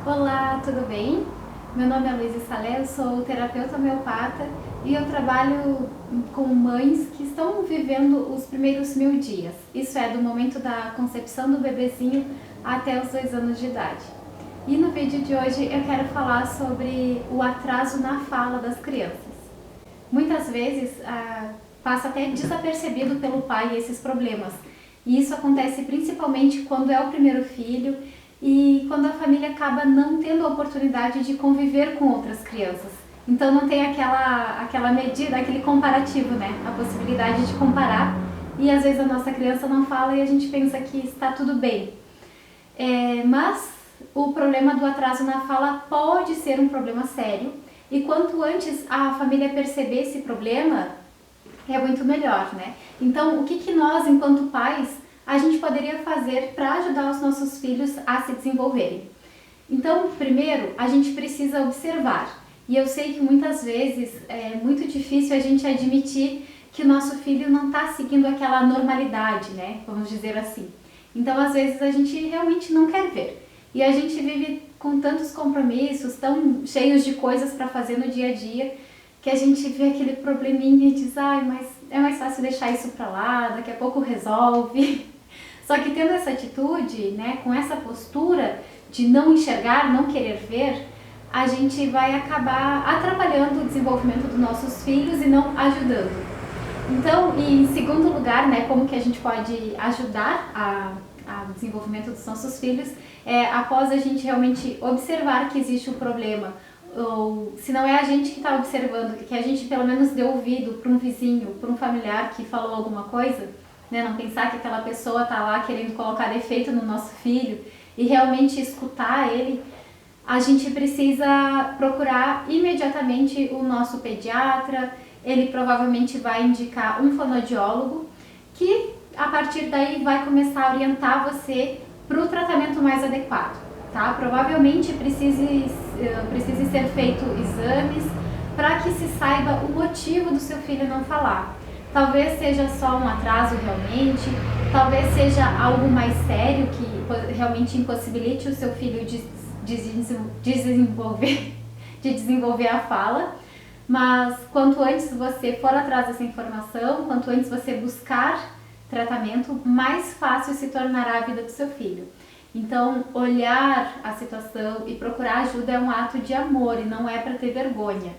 Olá, tudo bem? Meu nome é Luísa Salé, eu sou terapeuta homeopata e eu trabalho com mães que estão vivendo os primeiros 1000 dias. Isso é, do momento da concepção do bebezinho até os 2 anos de idade. E no vídeo de hoje eu quero falar sobre o atraso na fala das crianças. Muitas vezes passa até desapercebido pelo pai esses problemas. E isso acontece principalmente quando é o primeiro filho e quando a família acaba não tendo a oportunidade de conviver com outras crianças. Então não tem aquela medida, aquele comparativo, né? A possibilidade de comparar. E às vezes a nossa criança não fala e a gente pensa que está tudo bem. Mas o problema do atraso na fala pode ser um problema sério. E quanto antes a família perceber esse problema, é muito melhor, né? Então, o que nós, enquanto pais, a gente poderia fazer para ajudar os nossos filhos a se desenvolverem? Então, primeiro, a gente precisa observar. E eu sei que muitas vezes é muito difícil a gente admitir que o nosso filho não está seguindo aquela normalidade, né? Vamos dizer assim. Então, às vezes, a gente realmente não quer ver. E a gente vive com tantos compromissos, tão cheios de coisas para fazer no dia a dia, que a gente vê aquele probleminha e diz, ai, mas é mais fácil deixar isso para lá, daqui a pouco resolve. Só que tendo essa atitude, né, com essa postura de não enxergar, não querer ver, a gente vai acabar atrapalhando o desenvolvimento dos nossos filhos e não ajudando. Então, e em segundo lugar, né, como que a gente pode ajudar ao desenvolvimento dos nossos filhos, após a gente realmente observar que existe um problema, ou se não é a gente que está observando, que a gente pelo menos dê ouvido para um vizinho, para um familiar que falou alguma coisa, né, não pensar que aquela pessoa está lá querendo colocar defeito no nosso filho e realmente escutar ele, a gente precisa procurar imediatamente o nosso pediatra. Ele provavelmente vai indicar um fonoaudiólogo que a partir daí vai começar a orientar você para o tratamento mais adequado. Tá? Provavelmente precise ser feito exames para que se saiba o motivo do seu filho não falar. Talvez seja só um atraso realmente, talvez seja algo mais sério que realmente impossibilite o seu filho de desenvolver a fala. Mas quanto antes você for atrás dessa informação, quanto antes você buscar tratamento, mais fácil se tornará a vida do seu filho. Então, olhar a situação e procurar ajuda é um ato de amor e não é para ter vergonha.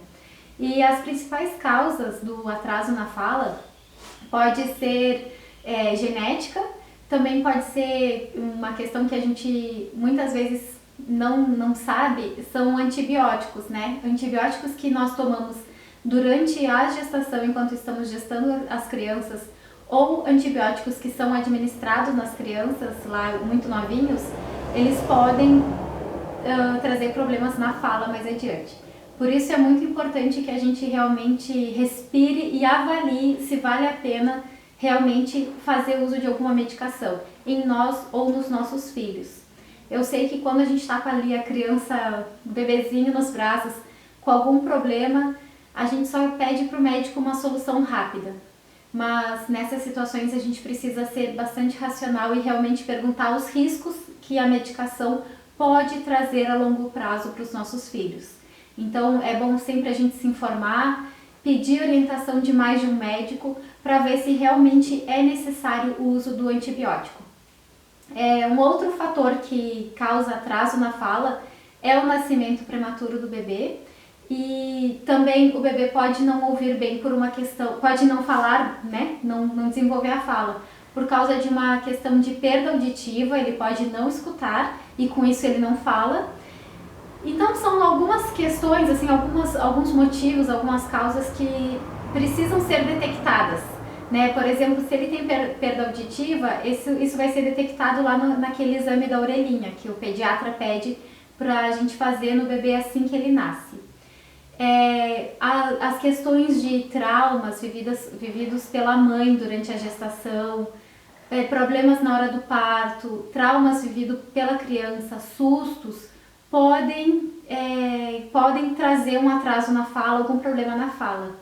E as principais causas do atraso na fala pode ser genética, também pode ser uma questão que a gente muitas vezes não sabe, são antibióticos, né? Antibióticos que nós tomamos durante a gestação, enquanto estamos gestando as crianças, ou antibióticos que são administrados nas crianças, lá muito novinhos, eles podem trazer problemas na fala mais adiante. Por isso é muito importante que a gente realmente respire e avalie se vale a pena realmente fazer uso de alguma medicação em nós ou nos nossos filhos. Eu sei que quando a gente está com ali a criança, o bebezinho nos braços, com algum problema, a gente só pede para o médico uma solução rápida. Mas nessas situações a gente precisa ser bastante racional e realmente perguntar os riscos que a medicação pode trazer a longo prazo para os nossos filhos. Então é bom sempre a gente se informar, pedir orientação de mais de um médico para ver se realmente é necessário o uso do antibiótico. Um outro fator que causa atraso na fala é o nascimento prematuro do bebê. E também o bebê pode não ouvir bem por uma questão, pode não falar, né? Não desenvolver a fala por causa de uma questão de perda auditiva, ele pode não escutar e com isso ele não fala. Então são algumas questões, assim, alguns motivos, algumas causas que precisam ser detectadas, né? Por exemplo, se ele tem perda auditiva, isso vai ser detectado lá naquele exame da orelhinha que o pediatra pede para a gente fazer no bebê assim que ele nasce. As questões de traumas vividos pela mãe durante a gestação, problemas na hora do parto, traumas vividos pela criança, sustos, podem trazer um atraso na fala, algum problema na fala,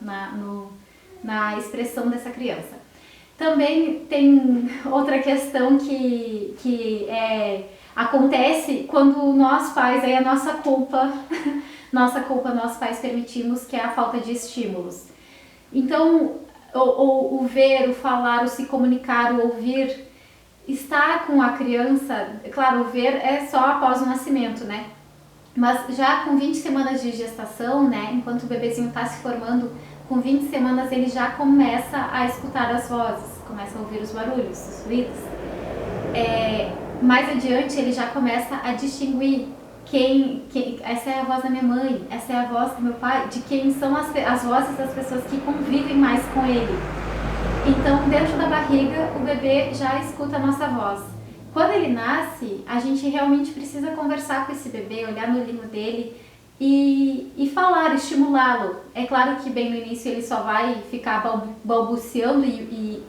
na expressão dessa criança. Também tem outra questão que é Acontece quando nós pais, aí é nossa culpa, nós pais permitimos, que é a falta de estímulos. Então, o ver, o falar, o se comunicar, o ouvir, estar com a criança, claro, o ver é só após o nascimento, né? Mas já com 20 semanas de gestação, né, enquanto o bebezinho está se formando, com 20 semanas ele já começa a escutar as vozes, começa a ouvir os barulhos, os ruídos. Mais adiante ele já começa a distinguir essa é a voz da minha mãe, essa é a voz do meu pai, de quem são as vozes das pessoas que convivem mais com ele. Então, dentro da barriga, o bebê já escuta a nossa voz. Quando ele nasce, a gente realmente precisa conversar com esse bebê, olhar no olhinho dele e falar, estimulá-lo. É claro que bem no início ele só vai ficar balbuciando e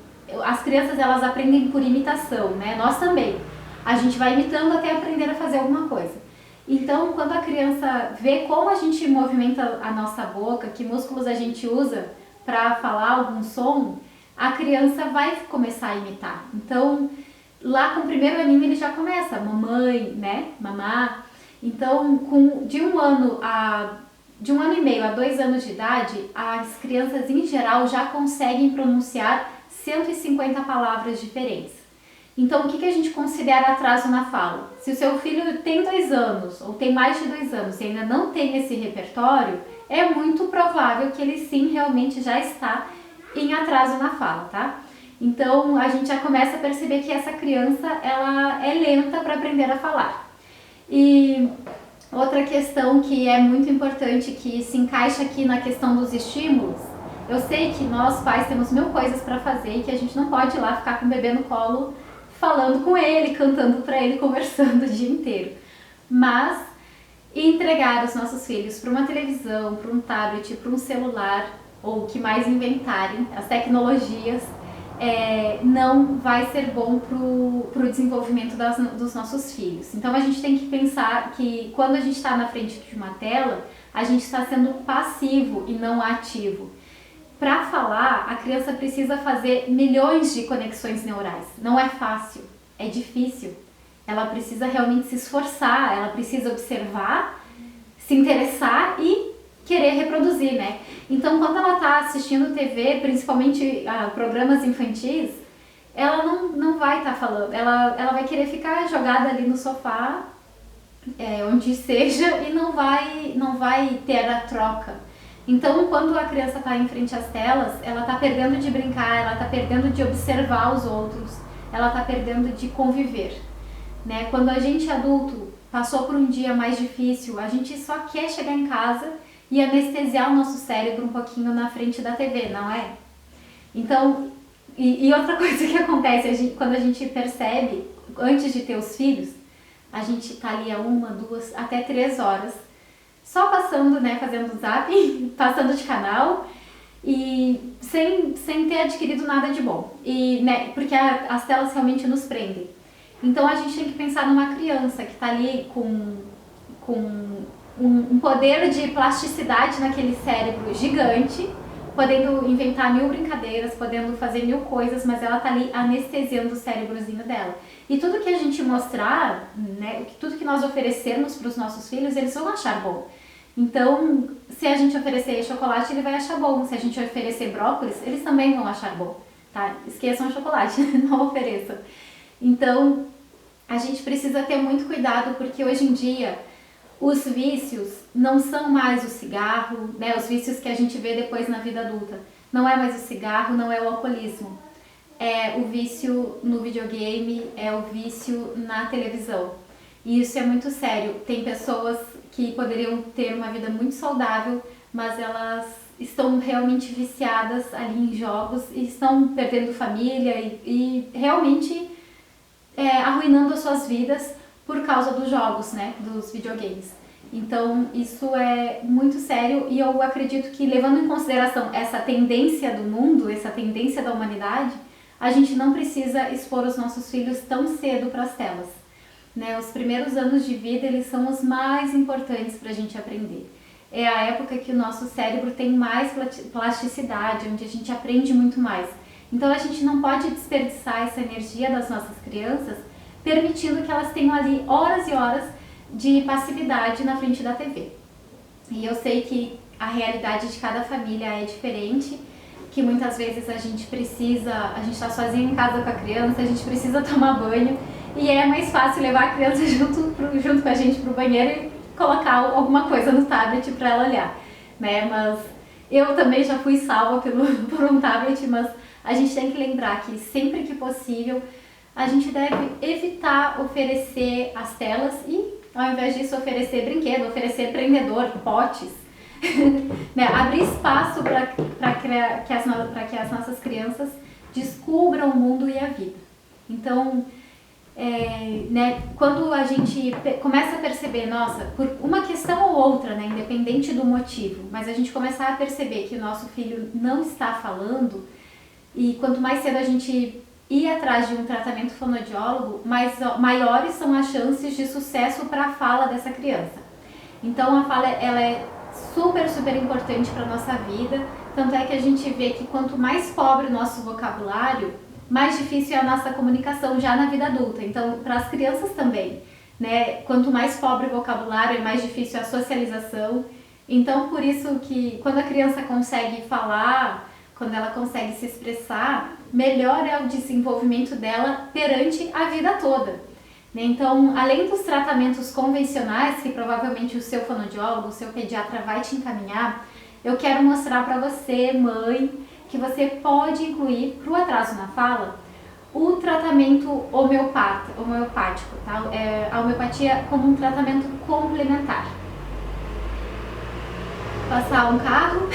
as crianças elas aprendem por imitação, né? Nós também. A gente vai imitando até aprender a fazer alguma coisa. Então, quando a criança vê como a gente movimenta a nossa boca, que músculos a gente usa para falar algum som, a criança vai começar a imitar. Então, lá com o primeiro aninho ele já começa, mamãe, né, mamá. Então, de um ano e meio a 2 anos de idade, as crianças em geral já conseguem pronunciar 150 palavras diferentes. Então, o que a gente considera atraso na fala? Se o seu filho tem 2 anos ou tem mais de 2 anos e ainda não tem esse repertório, é muito provável que ele sim realmente já está em atraso na fala, tá? Então, a gente já começa a perceber que essa criança ela é lenta para aprender a falar. E outra questão que é muito importante, que se encaixa aqui na questão dos estímulos, eu sei que nós pais temos 1000 coisas para fazer e que a gente não pode ir lá ficar com o bebê no colo falando com ele, cantando para ele, conversando o dia inteiro. Mas entregar os nossos filhos para uma televisão, para um tablet, para um celular, ou o que mais inventarem, as tecnologias, não vai ser bom para o desenvolvimento dos nossos filhos. Então a gente tem que pensar que quando a gente está na frente de uma tela, a gente está sendo passivo e não ativo. Para falar, a criança precisa fazer milhões de conexões neurais. Não é fácil, é difícil. Ela precisa realmente se esforçar, ela precisa observar, se interessar e querer reproduzir, né? Então, quando ela está assistindo TV, principalmente programas infantis, ela não vai estar falando. Ela vai querer ficar jogada ali no sofá, onde seja, e não vai ter a troca. Então, quando a criança está em frente às telas, ela está perdendo de brincar, ela está perdendo de observar os outros, ela está perdendo de conviver, né? Quando a gente adulto passou por um dia mais difícil, a gente só quer chegar em casa e anestesiar o nosso cérebro um pouquinho na frente da TV, não é? Então, e outra coisa que acontece, quando a gente percebe, antes de ter os filhos, a gente tá ali a 1, 2, até 3 horas, só passando, né, fazendo zapping, passando de canal e sem ter adquirido nada de bom. E, né, porque as telas realmente nos prendem. Então a gente tem que pensar numa criança que está ali com um poder de plasticidade naquele cérebro gigante, podendo inventar 1000 brincadeiras, podendo fazer 1000 coisas, mas ela tá ali anestesiando o cérebrozinho dela. E tudo que a gente mostrar, né, tudo que nós oferecermos para os nossos filhos, eles vão achar bom. Então, se a gente oferecer chocolate, ele vai achar bom. Se a gente oferecer brócolis, eles também vão achar bom, tá? Esqueçam o chocolate, não ofereçam. Então, a gente precisa ter muito cuidado, porque hoje em dia os vícios não são mais o cigarro, né? Os vícios que a gente vê depois na vida adulta. Não é mais o cigarro, não é o alcoolismo. É o vício no videogame, é o vício na televisão. E isso é muito sério. Tem pessoas que poderiam ter uma vida muito saudável, mas elas estão realmente viciadas ali em jogos e estão perdendo família e realmente arruinando as suas vidas por causa dos jogos, né, dos videogames. Então isso é muito sério e eu acredito que, levando em consideração essa tendência do mundo, essa tendência da humanidade, a gente não precisa expor os nossos filhos tão cedo para as telas, né? Os primeiros anos de vida, eles são os mais importantes para a gente aprender. É a época que o nosso cérebro tem mais plasticidade, onde a gente aprende muito mais. Então a gente não pode desperdiçar essa energia das nossas crianças permitindo que elas tenham ali horas e horas de passividade na frente da TV. E eu sei que a realidade de cada família é diferente, que muitas vezes a gente está sozinho em casa com a criança, a gente precisa tomar banho e é mais fácil levar a criança junto com a gente pro banheiro e colocar alguma coisa no tablet para ela olhar, né? Mas eu também já fui salva por um tablet, mas a gente tem que lembrar que sempre que possível a gente deve evitar oferecer as telas e, ao invés disso, oferecer brinquedo, oferecer prendedor, potes, né? Abrir espaço para que as nossas crianças descubram o mundo e a vida. Então, né, quando a gente começa a perceber, nossa, por uma questão ou outra, né, independente do motivo, mas a gente começar a perceber que o nosso filho não está falando, e quanto mais cedo a gente ir atrás de um tratamento fonoaudiólogo, maiores são as chances de sucesso para a fala dessa criança. Então a fala ela é super, super importante para a nossa vida, tanto é que a gente vê que quanto mais pobre o nosso vocabulário, mais difícil é a nossa comunicação já na vida adulta. Então, para as crianças também, né? Quanto mais pobre o vocabulário, é mais difícil a socialização. Então, por isso que quando a criança consegue falar, quando ela consegue se expressar, melhor é o desenvolvimento dela perante a vida toda. Então, além dos tratamentos convencionais, que provavelmente o seu fonoaudiólogo, o seu pediatra vai te encaminhar, eu quero mostrar para você, mãe, que você pode incluir para o atraso na fala o tratamento homeopático, tá? A homeopatia como um tratamento complementar. Passar um carro.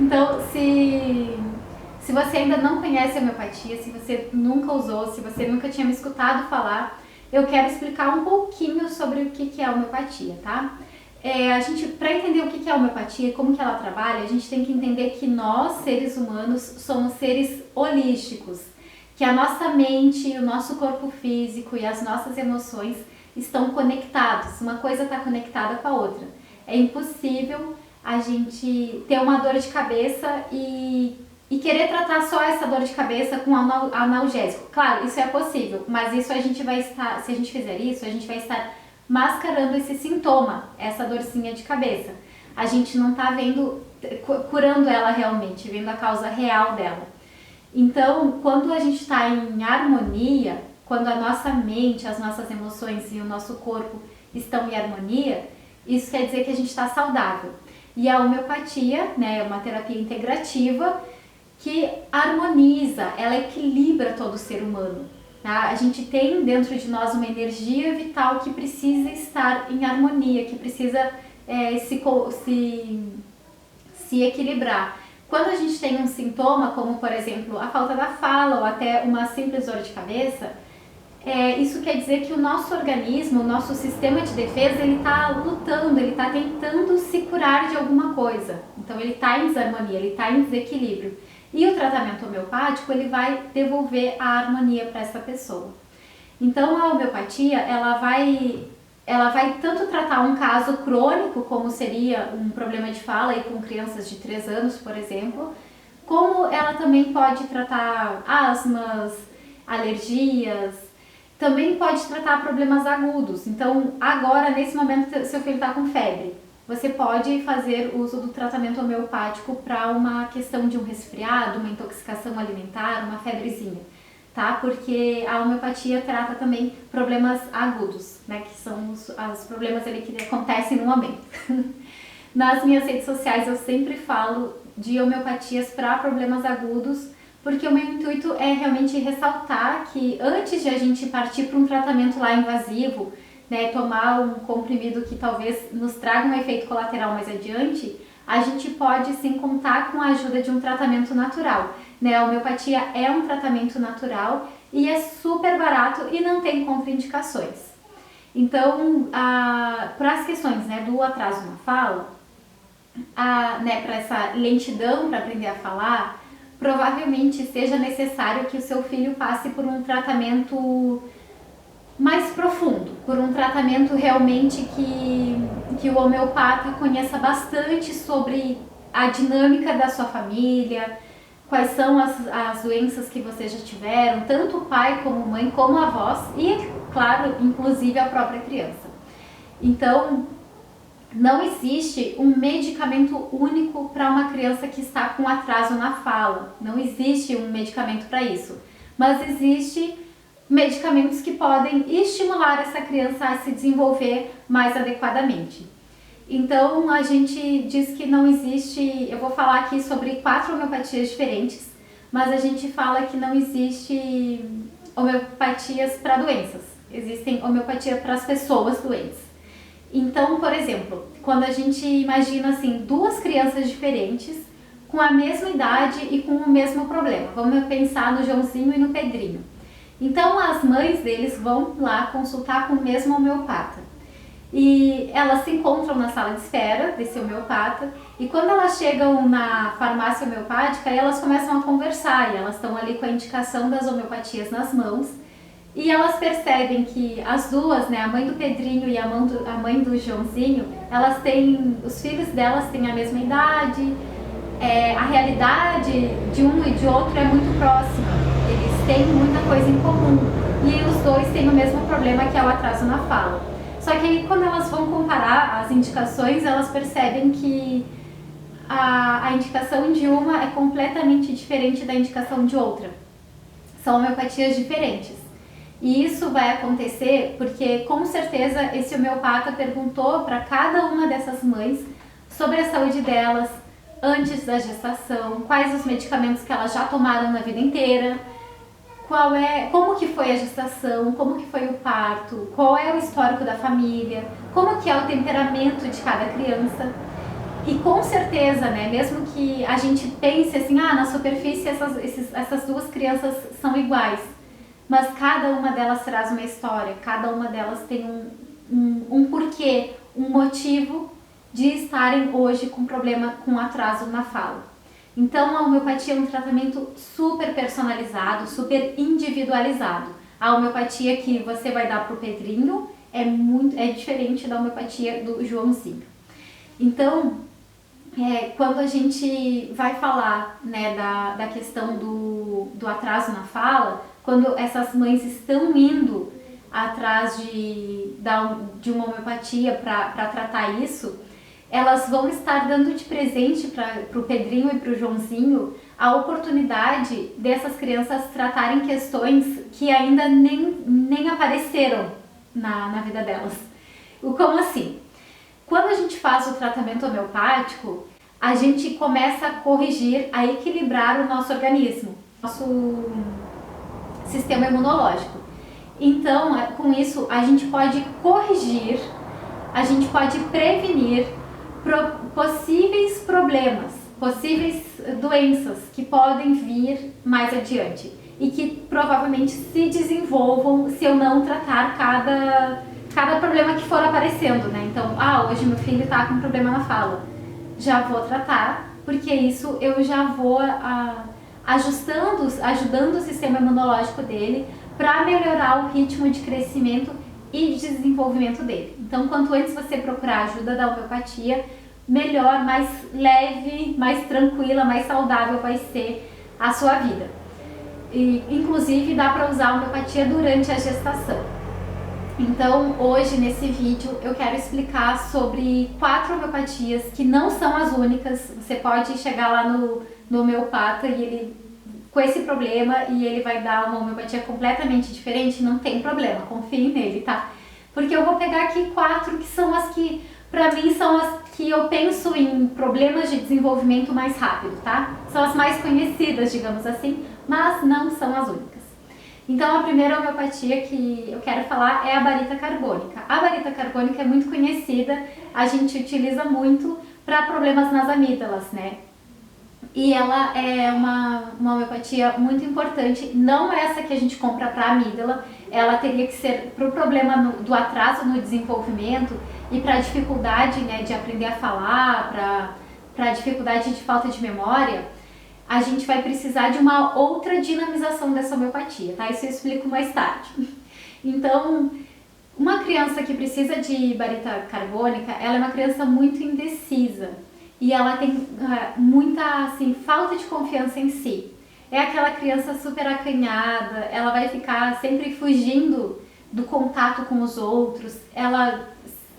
Então, se você ainda não conhece a homeopatia, se você nunca usou, se você nunca tinha me escutado falar, eu quero explicar um pouquinho sobre o que é a homeopatia, tá? Para entender o que é a homeopatia e como que ela trabalha, a gente tem que entender que nós, seres humanos, somos seres holísticos, que a nossa mente, o nosso corpo físico e as nossas emoções estão conectados, uma coisa está conectada com a outra. É impossível a gente ter uma dor de cabeça e querer tratar só essa dor de cabeça com analgésico. Claro, isso é possível, mas isso se a gente fizer isso, a gente vai estar mascarando esse sintoma, essa dorzinha de cabeça. A gente não está curando ela realmente, vendo a causa real dela. Então, quando a gente está em harmonia, quando a nossa mente, as nossas emoções e o nosso corpo estão em harmonia, isso quer dizer que a gente está saudável. E a homeopatia, né, é uma terapia integrativa que harmoniza, ela equilibra todo o ser humano. Tá? A gente tem dentro de nós uma energia vital que precisa estar em harmonia, que precisa se equilibrar. Quando a gente tem um sintoma, como por exemplo a falta da fala ou até uma simples dor de cabeça, isso quer dizer que o nosso organismo, o nosso sistema de defesa, ele está lutando, ele está tentando se curar de alguma coisa. Então ele está em desarmonia, ele está em desequilíbrio. E o tratamento homeopático, ele vai devolver a harmonia para essa pessoa. Então a homeopatia, ela vai tanto tratar um caso crônico, como seria um problema de fala aí com crianças de 3 anos, por exemplo, como ela também pode tratar asmas, alergias, também pode tratar problemas agudos. Então agora, nesse momento, seu filho está com febre. Você pode fazer uso do tratamento homeopático para uma questão de um resfriado, uma intoxicação alimentar, uma febrezinha, tá? Porque a homeopatia trata também problemas agudos, né? Que são os problemas ali que acontecem no momento. Nas minhas redes sociais eu sempre falo de homeopatias para problemas agudos, porque o meu intuito é realmente ressaltar que antes de a gente partir para um tratamento lá invasivo, né, tomar um comprimido que talvez nos traga um efeito colateral mais adiante, a gente pode sim contar com a ajuda de um tratamento natural. Né? A homeopatia é um tratamento natural e é super barato e não tem contraindicações. Então, para as questões, né, do atraso na fala, né, para essa lentidão para aprender a falar, provavelmente seja necessário que o seu filho passe por um tratamento mais profundo, por um tratamento realmente que o homeopata conheça bastante sobre a dinâmica da sua família, quais são as doenças que vocês já tiveram, tanto o pai como mãe, como avós e, claro, inclusive a própria criança. Então, não existe um medicamento único para uma criança que está com atraso na fala. Não existe um medicamento para isso. Mas existe medicamentos que podem estimular essa criança a se desenvolver mais adequadamente. Então, a gente diz que não existe... Eu vou falar aqui sobre 4 homeopatias diferentes, mas a gente fala que não existe homeopatias para doenças. Existem homeopatia para as pessoas doentes. Então, por exemplo, quando a gente imagina assim 2 crianças diferentes com a mesma idade e com o mesmo problema, vamos pensar no Joãozinho e no Pedrinho. Então, as mães deles vão lá consultar com o mesmo homeopata e elas se encontram na sala de espera desse homeopata e quando elas chegam na farmácia homeopática, elas começam a conversar e elas estão ali com a indicação das homeopatias nas mãos. E elas percebem que as duas, né, a mãe do Pedrinho e a mãe do Joãozinho, elas têm, os filhos delas têm a mesma idade, a realidade de um e de outro é muito próxima, eles têm muita coisa em comum e os dois têm o mesmo problema que é o atraso na fala. Só que aí quando elas vão comparar as indicações, elas percebem que a indicação de uma é completamente diferente da indicação de outra. São homeopatias diferentes. E isso vai acontecer porque, com certeza, esse homeopata perguntou para cada uma dessas mães sobre a saúde delas antes da gestação, quais os medicamentos que elas já tomaram na vida inteira, como que foi a gestação, como que foi o parto, qual é o histórico da família, como que é o temperamento de cada criança. E com certeza, né, mesmo que a gente pense assim, na superfície essas 2 crianças são iguais, mas cada uma delas traz uma história, cada uma delas tem um porquê, um motivo de estarem hoje com problema, com atraso na fala. Então a homeopatia é um tratamento super personalizado, super individualizado. A homeopatia que você vai dar para o Pedrinho é diferente da homeopatia do Joãozinho. Então, quando a gente vai falar, né, da questão do atraso na fala, quando essas mães estão indo atrás de uma homeopatia para tratar isso, elas vão estar dando de presente para o Pedrinho e para o Joãozinho a oportunidade dessas crianças tratarem questões que ainda nem apareceram na vida delas. Como assim? Quando a gente faz o tratamento homeopático, a gente começa a corrigir, a equilibrar o nosso organismo, nosso sistema imunológico. Então, com isso, a gente pode corrigir, a gente pode prevenir possíveis problemas, possíveis doenças que podem vir mais adiante e que provavelmente se desenvolvam se eu não tratar cada problema que for aparecendo, né? Então, hoje meu filho está com problema na fala, já vou tratar, porque isso eu já vou ajudando o sistema imunológico dele para melhorar o ritmo de crescimento e de desenvolvimento dele. Então, quanto antes você procurar a ajuda da homeopatia, melhor, mais leve, mais tranquila, mais saudável vai ser a sua vida. E, inclusive, dá para usar a homeopatia durante a gestação. Então, hoje, nesse vídeo, eu quero explicar sobre 4 homeopatias que não são as únicas. Você pode chegar lá no homeopata e ele, com esse problema, e ele vai dar uma homeopatia completamente diferente, não tem problema, confie nele, tá? Porque eu vou pegar aqui 4 que são as que, pra mim, são as que eu penso em problemas de desenvolvimento mais rápido, tá? São as mais conhecidas, digamos assim, mas não são as únicas. Então, a primeira homeopatia que eu quero falar é a barita carbônica. A barita carbônica é muito conhecida, a gente utiliza muito para problemas nas amígdalas, né? E ela é uma homeopatia muito importante, não essa que a gente compra para a amígdala, ela teria que ser para o problema do atraso no desenvolvimento e para a dificuldade, né, de aprender a falar, para a dificuldade de falta de memória. A gente vai precisar de uma outra dinamização dessa homeopatia, tá? Isso eu explico mais tarde. Então, uma criança que precisa de barita carbônica, ela é uma criança muito indecisa. e ela tem muita assim, falta de confiança em si. É aquela criança super acanhada, ela vai ficar sempre fugindo do contato com os outros, ela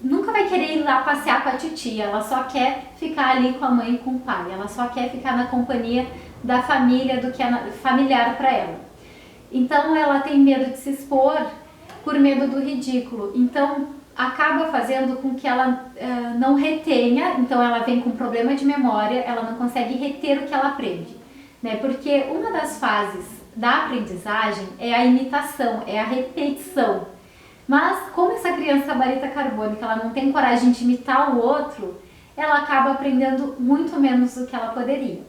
nunca vai querer ir lá passear com a titia, ela só quer ficar ali com a mãe e com o pai, ela só quer ficar na companhia da família, do que é familiar para ela. Então ela tem medo de se expor por medo do ridículo, então acaba fazendo com que ela não retenha, então ela vem com problema de memória, ela não consegue reter o que ela aprende, né? Porque uma das fases da aprendizagem é a imitação, é a repetição. Mas como essa criança barita carbônica ela não tem coragem de imitar o outro, ela acaba aprendendo muito menos do que ela poderia.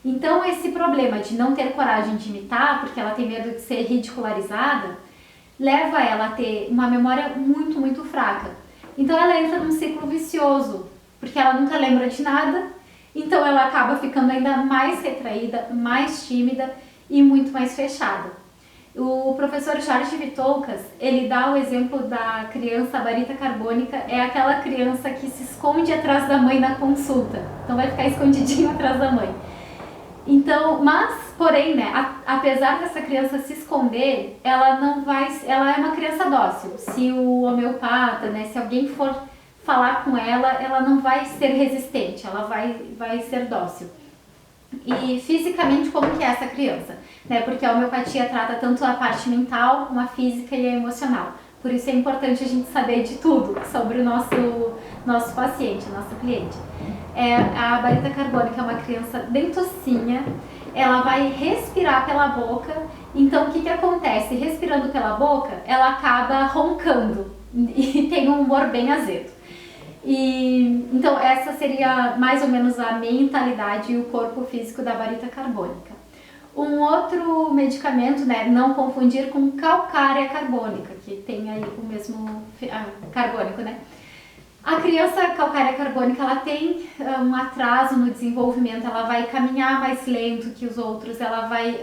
Então esse problema de não ter coragem de imitar, porque ela tem medo de ser ridicularizada, leva ela a ter uma memória muito, muito fraca. Então ela entra num ciclo vicioso, porque ela nunca lembra de nada, então ela acaba ficando ainda mais retraída, mais tímida e muito mais fechada. O professor Jorge Vitoucas, ele dá o exemplo da criança barita carbônica, é aquela criança que se esconde atrás da mãe na consulta, então vai ficar escondidinho atrás da mãe. Então, mas, porém, né, apesar dessa criança se esconder, ela é uma criança dócil. Se o homeopata, né, se alguém for falar com ela não vai ser resistente, ela vai ser dócil. E fisicamente, como que é essa criança? Né, porque a homeopatia trata tanto a parte mental, como a física e a emocional. Por isso é importante a gente saber de tudo sobre o nosso paciente, nosso cliente. A barita carbônica é uma criança bem tocinha, ela vai respirar pela boca, então o que acontece? Respirando pela boca, ela acaba roncando e tem um humor bem azedo. Então essa seria mais ou menos a mentalidade e o corpo físico da barita carbônica. Um outro medicamento, né, não confundir com calcária carbônica, que tem aí o mesmo carbônico, né? A criança calcária carbônica, ela tem um atraso no desenvolvimento, ela vai caminhar mais lento que os outros,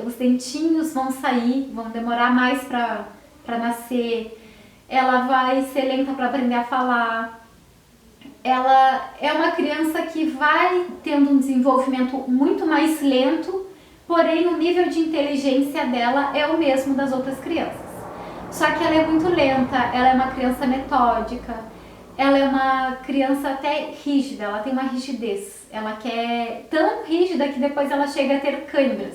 os dentinhos vão sair, vão demorar mais para nascer, ela vai ser lenta para aprender a falar. Ela é uma criança que vai tendo um desenvolvimento muito mais lento, porém o nível de inteligência dela é o mesmo das outras crianças. Só que ela é muito lenta, ela é uma criança metódica, ela é uma criança até rígida, ela tem uma rigidez. Ela quer tão rígida que depois ela chega a ter câimbras.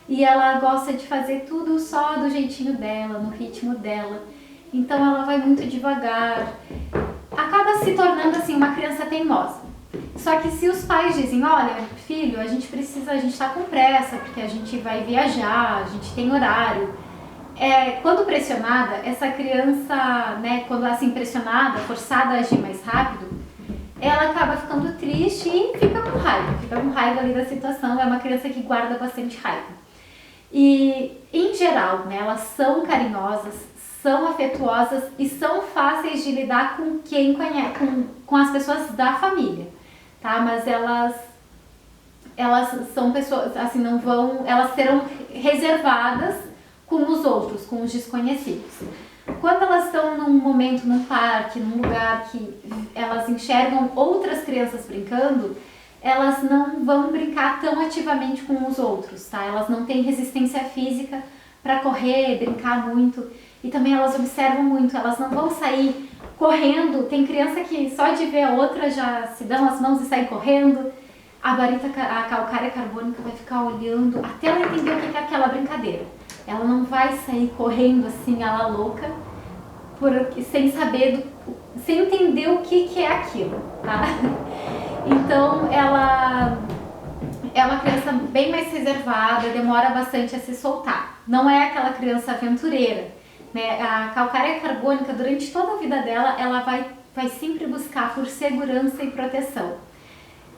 E ela gosta de fazer tudo só do jeitinho dela, no ritmo dela. Então ela vai muito devagar. Acaba se tornando assim uma criança teimosa. Só que se os pais dizem, olha, filho, a gente está com pressa, porque a gente vai viajar, a gente tem horário. Quando pressionada, essa criança, né, quando ela é assim pressionada, forçada a agir mais rápido, ela acaba ficando triste e fica com raiva ali da situação. É uma criança que guarda bastante raiva. E, em geral, né, elas são carinhosas, são afetuosas e são fáceis de lidar com quem conhece, com as pessoas da família, tá? Mas elas são pessoas, assim, elas serão reservadas com os outros, com os desconhecidos. Quando elas estão num momento, num parque, num lugar que elas enxergam outras crianças brincando, elas não vão brincar tão ativamente com os outros, tá? Elas não têm resistência física para correr, brincar muito, e também elas observam muito, elas não vão sair correndo. Tem criança que só de ver a outra já se dão as mãos e sai correndo. A calcária carbônica vai ficar olhando até ela entender o que é aquela brincadeira. Ela não vai sair correndo assim, ela louca, sem entender o que é aquilo, tá? Então, ela é uma criança bem mais reservada, demora bastante a se soltar. Não é aquela criança aventureira, né? A calcária carbônica, durante toda a vida dela, ela vai sempre buscar por segurança e proteção.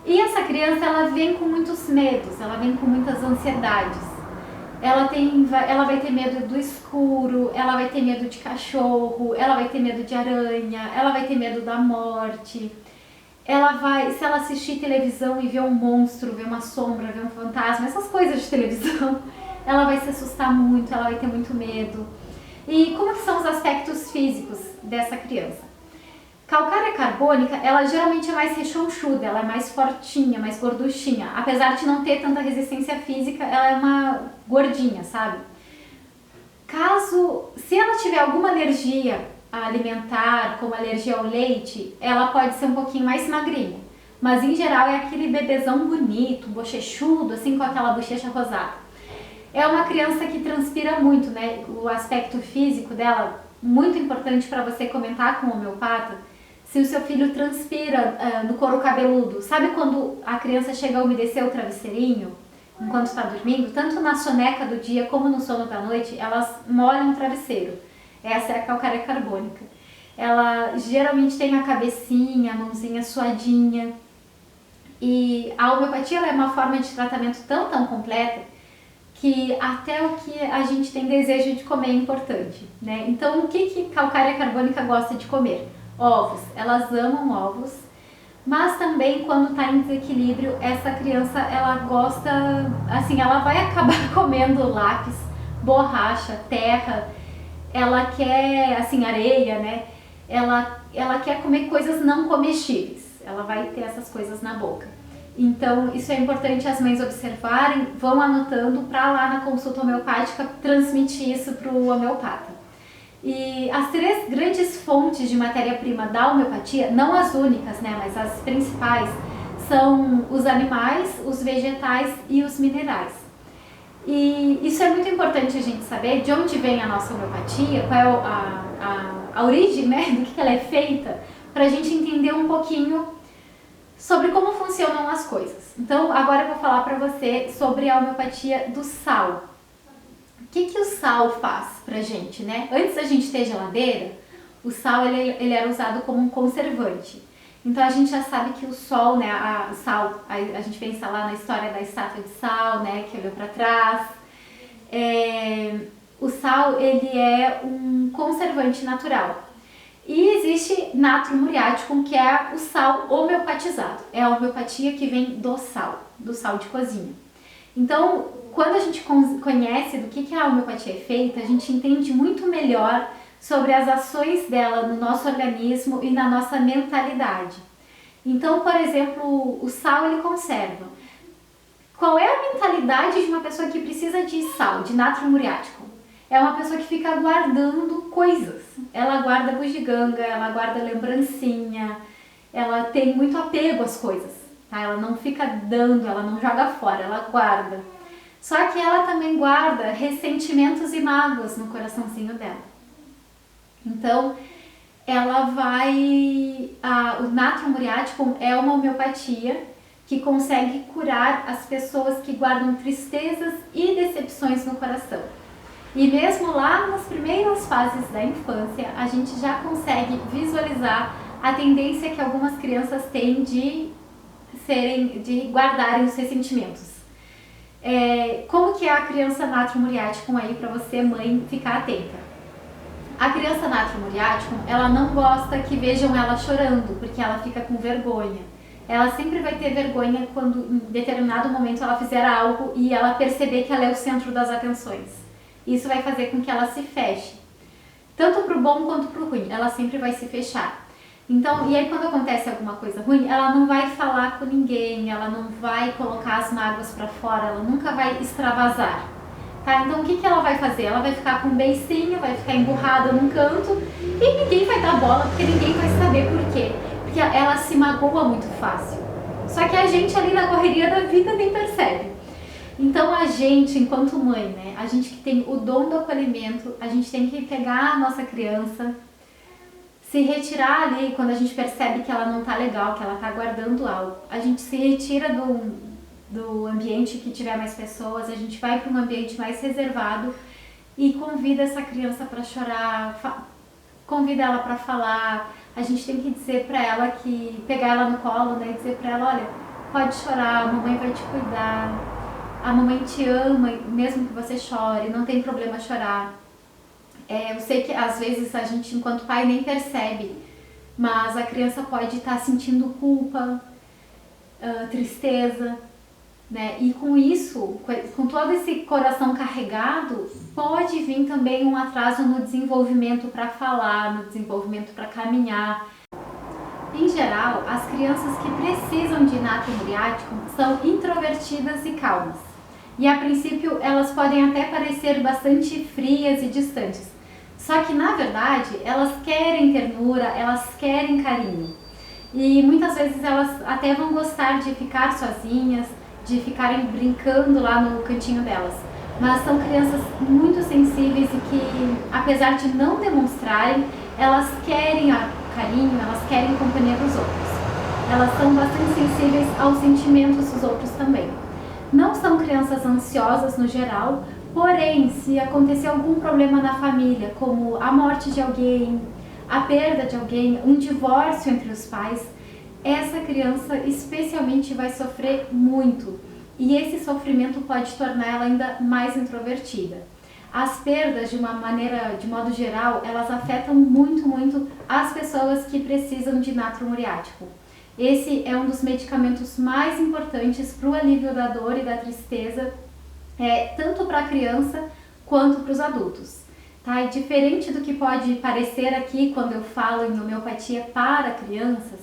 E essa criança, ela vem com muitos medos, ela vem com muitas ansiedades. Ela vai ter medo do escuro, ela vai ter medo de cachorro, ela vai ter medo de aranha, ela vai ter medo da morte. Se ela assistir televisão e ver um monstro, ver uma sombra, ver um fantasma, essas coisas de televisão, ela vai se assustar muito, ela vai ter muito medo. E como que são os aspectos físicos dessa criança? Calcária carbônica, ela geralmente é mais rechonchuda, ela é mais fortinha, mais gorduchinha. Apesar de não ter tanta resistência física, ela é uma gordinha, sabe? Se ela tiver alguma alergia alimentar, como alergia ao leite, ela pode ser um pouquinho mais magrinha. Mas em geral é aquele bebezão bonito, bochechudo, assim com aquela bochecha rosada. É uma criança que transpira muito, né? O aspecto físico dela, muito importante para você comentar com o homeopata, se o seu filho transpira no couro cabeludo. Sabe quando a criança chega a umedecer o travesseirinho enquanto está dormindo? Tanto na soneca do dia como no sono da noite, elas molham o travesseiro. Essa é a calcária carbônica. Ela geralmente tem a cabecinha, a mãozinha suadinha. E a homeopatia ela é uma forma de tratamento tão completa que até o que a gente tem desejo de comer é importante, né? Então, o que calcária carbônica gosta de comer? Ovos. Elas amam ovos, mas também quando está em desequilíbrio, essa criança, ela gosta, assim, ela vai acabar comendo lápis, borracha, terra, ela quer, assim, areia, né? Ela quer comer coisas não comestíveis, ela vai ter essas coisas na boca. Então, isso é importante as mães observarem, vão anotando para lá na consulta homeopática transmitir isso para o homeopata. E as 3 grandes fontes de matéria-prima da homeopatia, não as únicas, né, mas as principais, são os animais, os vegetais e os minerais. E isso é muito importante a gente saber de onde vem a nossa homeopatia, qual é a origem, né, do que ela é feita, para a gente entender um pouquinho sobre como funcionam as coisas. Então, agora eu vou falar para você sobre a homeopatia do sal. O que o sal faz pra gente, né? Antes da gente ter geladeira, o sal ele era usado como um conservante. Então a gente já sabe que o sol, né, a gente pensa lá na história da estátua de sal, né, que olhou para trás. O sal ele é um conservante natural. E existe natro muriaticum, que é o sal homeopatizado. É a homeopatia que vem do sal de cozinha. Então, quando a gente conhece do que a homeopatia é feita, a gente entende muito melhor sobre as ações dela no nosso organismo e na nossa mentalidade. Então, por exemplo, o sal ele conserva. Qual é a mentalidade de uma pessoa que precisa de sal, de natro muriático? É uma pessoa que fica guardando coisas. Ela guarda bugiganga, ela guarda lembrancinha, ela tem muito apego às coisas, tá? Ela não fica dando, ela não joga fora, ela guarda. Só que ela também guarda ressentimentos e mágoas no coraçãozinho dela. Então, ela vai... o natro muriaticum é uma homeopatia que consegue curar as pessoas que guardam tristezas e decepções no coração. E mesmo lá nas primeiras fases da infância, a gente já consegue visualizar a tendência que algumas crianças têm de guardarem os ressentimentos. Como que é a criança natro muriaticum aí para você, mãe, ficar atenta? A criança natro muriaticum, ela não gosta que vejam ela chorando, porque ela fica com vergonha. Ela sempre vai ter vergonha quando em determinado momento ela fizer algo e ela perceber que ela é o centro das atenções. Isso vai fazer com que ela se feche. Tanto pro bom quanto pro ruim, ela sempre vai se fechar. Então, e aí quando acontece alguma coisa ruim, ela não vai falar com ninguém, ela não vai colocar as mágoas para fora, ela nunca vai extravasar. Tá? Então o que ela vai fazer? Ela vai ficar com um beicinho, vai ficar emburrada num canto e ninguém vai dar bola, porque ninguém vai saber por quê. Porque ela se magoa muito fácil. Só que a gente ali na correria da vida nem percebe. Então a gente, enquanto mãe, né, a gente que tem o dom do acolhimento, a gente tem que pegar a nossa criança, se retirar ali quando a gente percebe que ela não tá legal, que ela tá guardando algo. A gente se retira do ambiente que tiver mais pessoas, a gente vai para um ambiente mais reservado e convida essa criança para chorar, convida ela para falar. A gente tem que dizer para ela que, pegar ela no colo, né, e dizer para ela, olha, pode chorar, a mamãe vai te cuidar. A mamãe te ama, mesmo que você chore, não tem problema chorar. Eu sei que às vezes a gente, enquanto pai, nem percebe, mas a criança pode estar sentindo culpa, tristeza, né? E com isso, com todo esse coração carregado, pode vir também um atraso no desenvolvimento para falar, no desenvolvimento para caminhar. Em geral, as crianças que precisam de natriumuriático são introvertidas e calmas. E a princípio elas podem até parecer bastante frias e distantes. Só que na verdade elas querem ternura, elas querem carinho. E muitas vezes elas até vão gostar de ficar sozinhas, de ficarem brincando lá no cantinho delas. Mas são crianças muito sensíveis e que, apesar de não demonstrarem, elas querem carinho, elas querem companhia dos outros. Elas são bastante sensíveis aos sentimentos dos outros também. Não são crianças ansiosas no geral, porém, se acontecer algum problema na família, como a morte de alguém, a perda de alguém, um divórcio entre os pais, essa criança especialmente vai sofrer muito. E esse sofrimento pode tornar ela ainda mais introvertida. As perdas, de modo geral, elas afetam muito as pessoas que precisam de natriumuriático. Esse é um dos medicamentos mais importantes para o alívio da dor e da tristeza, tanto para a criança quanto para os adultos. Tá? E diferente do que pode parecer aqui quando eu falo em homeopatia para crianças,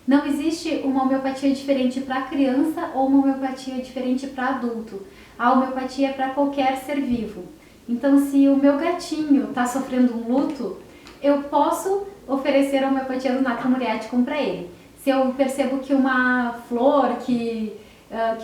não existe uma homeopatia diferente para criança ou uma homeopatia diferente para adulto. A homeopatia é para qualquer ser vivo. Então, se o meu gatinho está sofrendo um luto, eu posso oferecer a homeopatia do natriumuriático para ele. Se eu percebo que uma flor, que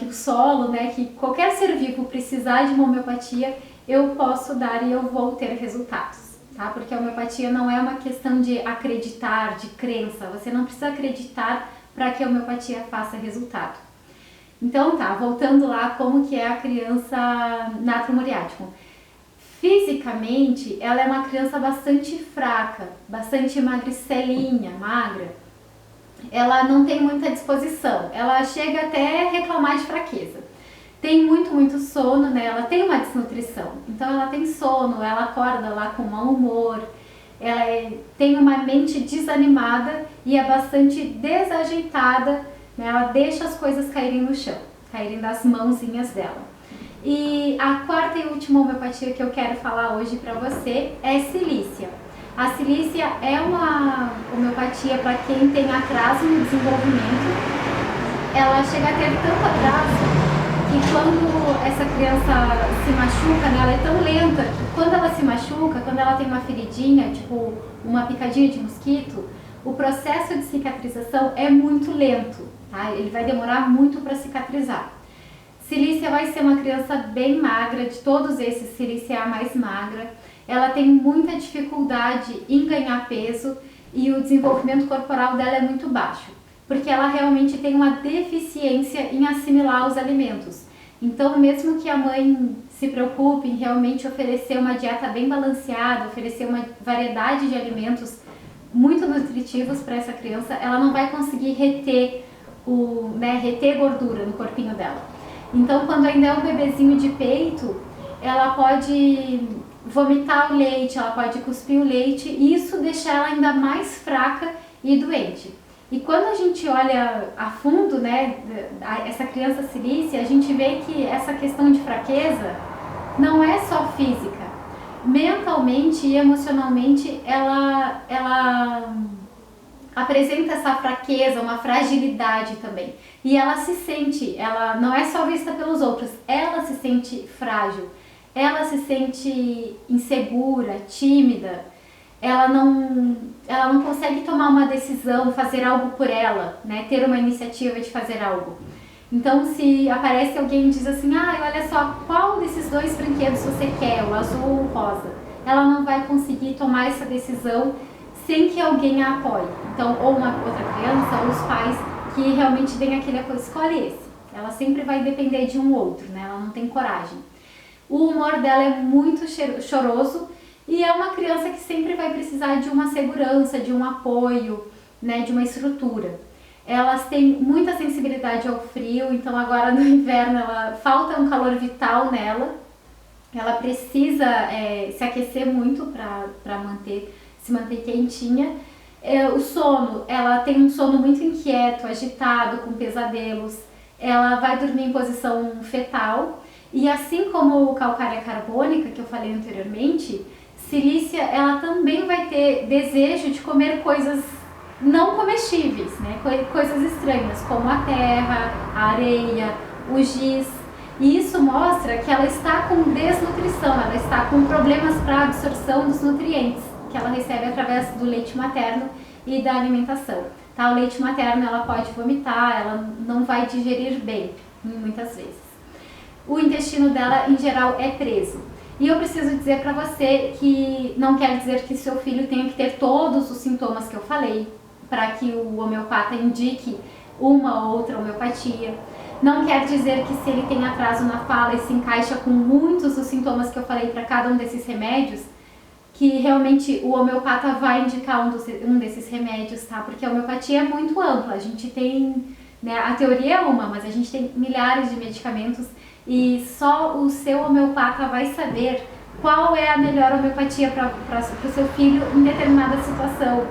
o solo, né, que qualquer ser vivo precisar de uma homeopatia, eu posso dar e eu vou ter resultados. Tá? Porque a homeopatia não é uma questão de acreditar, de crença. Você não precisa acreditar para que a homeopatia faça resultado. Então tá, voltando lá, como que é a criança natriumuriático. Fisicamente, ela é uma criança bastante fraca, bastante magricelinha, magra. Ela não tem muita disposição, ela chega até a reclamar de fraqueza. Tem muito sono, né? Ela tem uma desnutrição, então ela tem sono, ela acorda lá com mau humor, ela tem uma mente desanimada e é bastante desajeitada, né? Ela deixa as coisas caírem no chão, caírem das mãozinhas dela. E a quarta e última homeopatia que eu quero falar hoje para você é Cilícia. A Cilícia é uma homeopatia para quem tem atraso no desenvolvimento. Ela chega a ter tanto atraso que quando essa criança se machuca, né, ela é tão lenta que quando ela se machuca, quando ela tem uma feridinha, tipo uma picadinha de mosquito, o processo de cicatrização é muito lento, tá? Ele vai demorar muito para cicatrizar. Cilícia vai ser uma criança bem magra, de todos esses, Cilícia é a mais magra. Ela tem muita dificuldade em ganhar peso e o desenvolvimento corporal dela é muito baixo, porque ela realmente tem uma deficiência em assimilar os alimentos. Então, mesmo que a mãe se preocupe em realmente oferecer uma dieta bem balanceada, oferecer uma variedade de alimentos muito nutritivos para essa criança, ela não vai conseguir reter gordura no corpinho dela. Então, quando ainda é um bebezinho de peito, ela pode vomitar o leite, ela pode cuspir o leite e isso deixa ela ainda mais fraca e doente. E quando a gente olha a fundo, né, essa criança Cilícia, a gente vê que essa questão de fraqueza não é só física. Mentalmente e emocionalmente ela apresenta essa fraqueza, uma fragilidade também. E ela se sente, ela não é só vista pelos outros, ela se sente frágil, ela se sente insegura, tímida, ela não consegue tomar uma decisão, fazer algo por ela, né? Ter uma iniciativa de fazer algo. Então, se aparece alguém e diz assim, olha só, qual desses dois brinquedos você quer, o azul ou o rosa? Ela não vai conseguir tomar essa decisão sem que alguém a apoie. Então, ou uma outra criança, ou os pais que realmente deem aquele apoio, escolhe esse. Ela sempre vai depender de um outro, né? Ela não tem coragem. O humor dela é muito choroso e é uma criança que sempre vai precisar de uma segurança, de um apoio, né? De uma estrutura. Elas têm muita sensibilidade ao frio, então agora no inverno falta um calor vital nela. Ela precisa se aquecer muito para se manter quentinha. O sono, ela tem um sono muito inquieto, agitado, com pesadelos. Ela vai dormir em posição fetal. E assim como o calcária carbônica, que eu falei anteriormente, Cilícia, ela também vai ter desejo de comer coisas não comestíveis, né? Coisas estranhas, como a terra, a areia, o giz. E isso mostra que ela está com desnutrição, ela está com problemas para absorção dos nutrientes que ela recebe através do leite materno e da alimentação. Tá? O leite materno ela pode vomitar, ela não vai digerir bem, muitas vezes. O intestino dela, em geral, é preso. E eu preciso dizer para você que não quer dizer que seu filho tenha que ter todos os sintomas que eu falei, para que o homeopata indique uma ou outra homeopatia. Não quer dizer que se ele tem atraso na fala e se encaixa com muitos dos sintomas que eu falei para cada um desses remédios, que realmente o homeopata vai indicar um desses remédios, tá? Porque a homeopatia é muito ampla, a gente tem, né, a teoria é uma, mas a gente tem milhares de medicamentos e só o seu homeopata vai saber qual é a melhor homeopatia para o seu filho em determinada situação.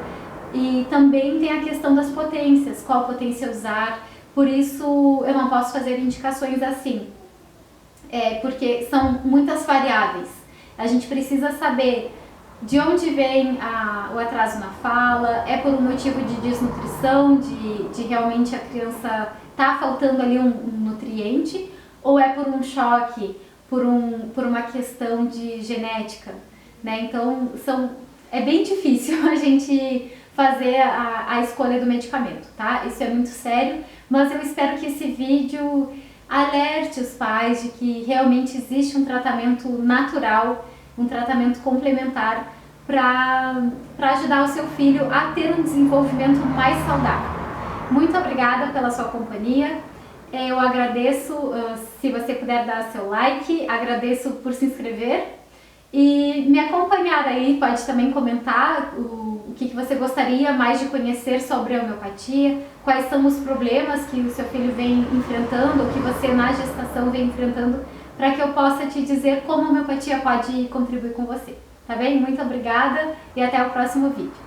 E também tem a questão das potências, qual potência usar, por isso eu não posso fazer indicações assim, porque são muitas variáveis. A gente precisa saber de onde vem o atraso na fala, é por um motivo de desnutrição, de realmente a criança tá faltando ali um nutriente, ou é por um choque, por uma questão de genética, né? Então é bem difícil a gente fazer a escolha do medicamento, tá? Isso é muito sério, mas eu espero que esse vídeo alerte os pais de que realmente existe um tratamento natural, um tratamento complementar para ajudar o seu filho a ter um desenvolvimento mais saudável. Muito obrigada pela sua companhia. Eu agradeço se você puder dar seu like, agradeço por se inscrever e me acompanhar aí, pode também comentar o que você gostaria mais de conhecer sobre a homeopatia, quais são os problemas que o seu filho vem enfrentando, ou que você na gestação vem enfrentando, para que eu possa te dizer como a homeopatia pode contribuir com você. Tá bem? Muito obrigada e até o próximo vídeo.